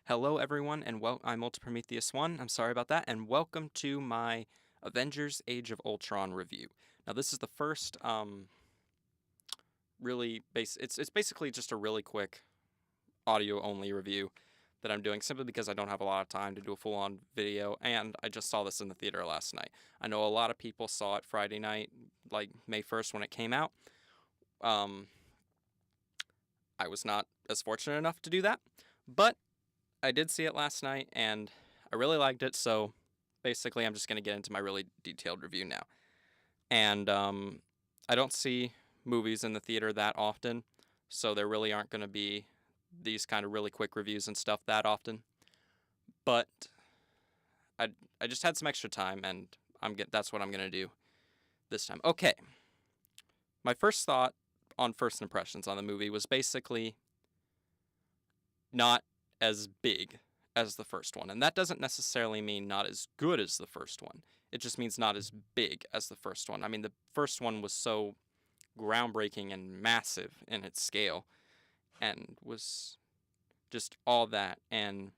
Hello, everyone, and I'm Prometheus1. I'm sorry about that, and welcome to my Avengers: Age of Ultron review. Now, this is the first It's basically just a really quick audio only review that I'm doing simply because I don't have a lot of time to do a full on video, and I just saw this in the theater last night. I know a lot of people saw it Friday night, like May 1st when it came out. I was not as fortunate enough to do that, but I did see it last night, and I really liked it, so basically I'm just going to get into my really detailed review now. And I don't see movies in the theater that often, so there really aren't going to be these kind of really quick reviews and stuff that often. But I just had some extra time, and that's what I'm going to do this time. Okay. My first thought on first impressions on the movie was basically not as big as the first one. And that doesn't necessarily mean not as good as the first one. It just means not as big as the first one. I mean, the first one was so groundbreaking and massive in its scale and was just all that. And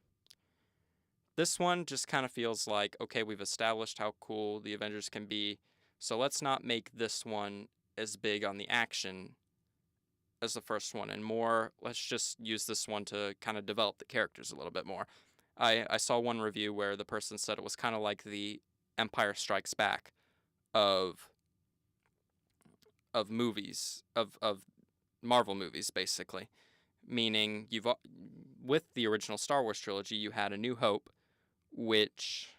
this one just kind of feels like, okay, we've established how cool the Avengers can be, so let's not make this one as big on the action as the first one, and more, let's just use this one to kind of develop the characters a little bit more. I saw one review where the person said it was kind of like the Empire Strikes Back of movies, of Marvel movies, basically. Meaning, with the original Star Wars trilogy, you had A New Hope, which,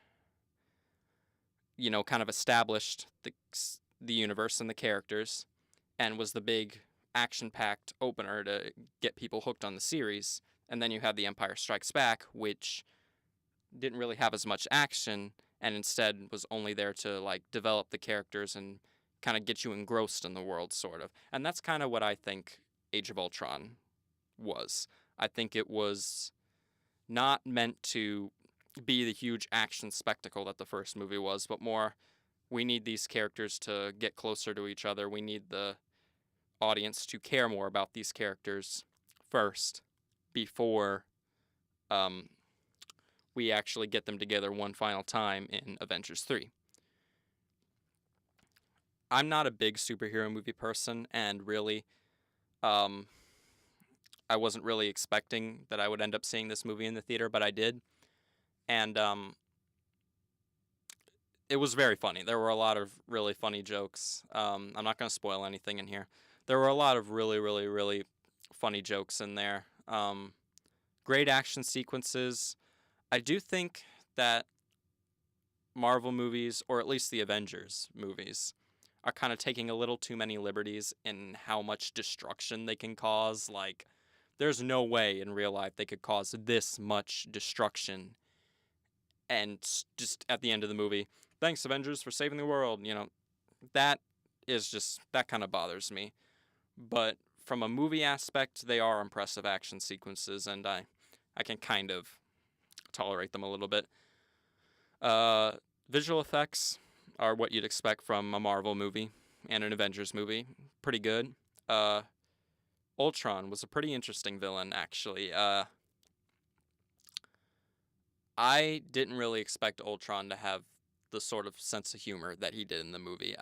kind of established the universe and the characters, and was the big action-packed opener to get people hooked on the series. And then you had The Empire Strikes Back, which didn't really have as much action and instead was only there to develop the characters and kind of get you engrossed in the world, sort of. And that's kind of what I think Age of Ultron was. I think it was not meant to be the huge action spectacle that the first movie was, but more, we need these characters to get closer to each other. We need the audience to care more about these characters first before we actually get them together one final time in Avengers 3. I'm not a big superhero movie person, and really, I wasn't really expecting that I would end up seeing this movie in the theater, but I did. And it was very funny. There were a lot of really funny jokes. I'm not going to spoil anything in here. There were a lot of really, really, really funny jokes in there. Great action sequences. I do think that Marvel movies, or at least the Avengers movies, are kind of taking a little too many liberties in how much destruction they can cause. Like, there's no way in real life they could cause this much destruction and just at the end of the movie, thanks Avengers for saving the world. That kind of bothers me. But from a movie aspect, they are impressive action sequences, and I can kind of tolerate them a little bit. Visual effects are what you'd expect from a Marvel movie and an Avengers movie. Pretty good. Ultron was a pretty interesting villain, actually. I didn't really expect Ultron to have the sort of sense of humor that he did in the movie.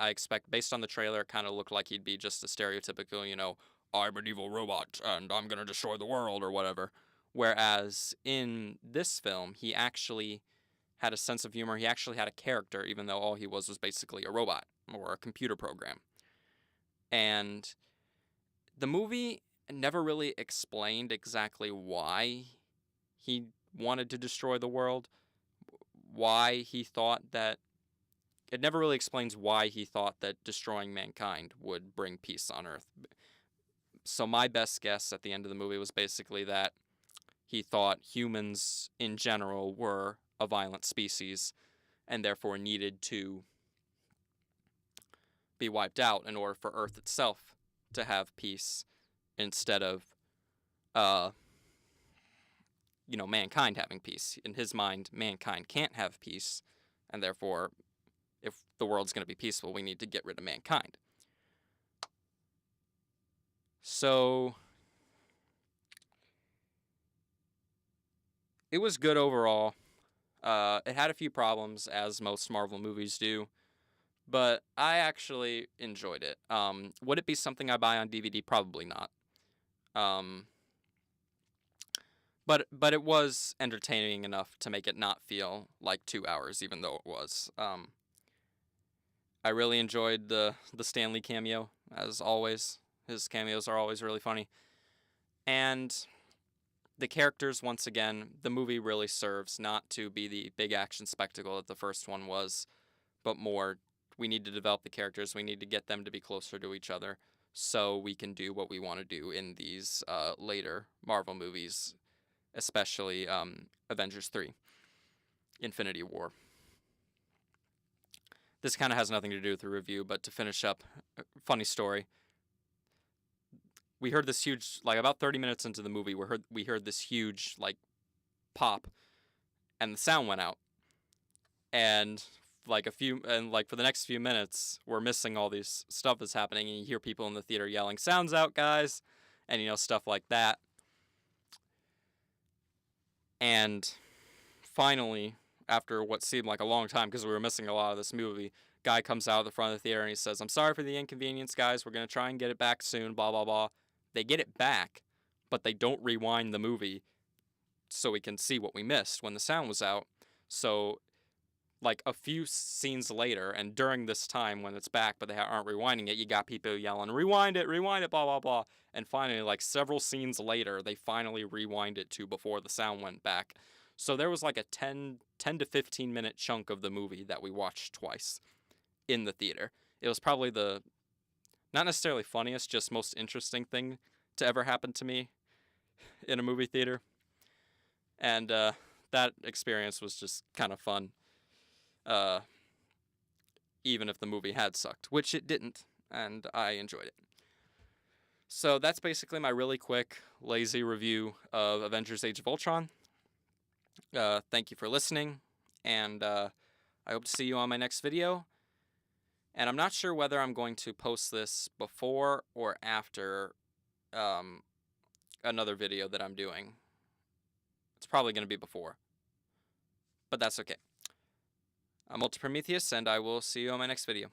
Based on the trailer, it kind of looked like he'd be just a stereotypical, I'm an evil robot and I'm going to destroy the world or whatever. Whereas in this film, he actually had a sense of humor. He actually had a character, even though all he was basically a robot or a computer program. And the movie never really explained exactly why he wanted to destroy the world, why he thought that... It never really explains why he thought that destroying mankind would bring peace on Earth. So my best guess at the end of the movie was basically that he thought humans in general were a violent species and therefore needed to be wiped out in order for Earth itself to have peace, instead of mankind having peace. In his mind, mankind can't have peace, and therefore, if the world's going to be peaceful, we need to get rid of mankind. So it was good overall. It had a few problems, as most Marvel movies do, but I actually enjoyed it. Would it be something I buy on DVD? Probably not. Um, but it was entertaining enough to make it not feel like 2 hours, even though it was. I really enjoyed the Stanley cameo, as always. His cameos are always really funny, and the characters, once again, the movie really serves not to be the big action spectacle that the first one was, but more, we need to develop the characters, we need to get them to be closer to each other so we can do what we want to do in these later Marvel movies, especially Avengers 3, Infinity War. This kind of has nothing to do with the review, but to finish up, funny story. We heard this huge, like about 30 minutes into the movie, we heard this huge like pop, and the sound went out. And for the next few minutes, we're missing all these stuff that's happening, and you hear people in the theater yelling, "Sound's out, guys," and stuff like that. And finally, after what seemed like a long time, because we were missing a lot of this movie, guy comes out of the front of the theater and he says, "I'm sorry for the inconvenience, guys. We're gonna try and get it back soon. Blah blah blah." They get it back, but they don't rewind the movie so we can see what we missed when the sound was out. So, like a few scenes later, and during this time when it's back, but they aren't rewinding it, you got people yelling, rewind it, blah blah blah. And finally, like several scenes later, they finally rewind it to before the sound went back. So there was like a 10 to 15 minute chunk of the movie that we watched twice in the theater. It was probably the, not necessarily funniest, just most interesting thing to ever happen to me in a movie theater. And that experience was just kind of fun. Even if the movie had sucked, which it didn't, and I enjoyed it. So that's basically my really quick, lazy review of Avengers Age of Ultron. Thank you for listening, and I hope to see you on my next video. And I'm not sure whether I'm going to post this before or after another video that I'm doing. It's probably going to be before, but that's okay. I'm Ultra Prometheus, and I will see you on my next video.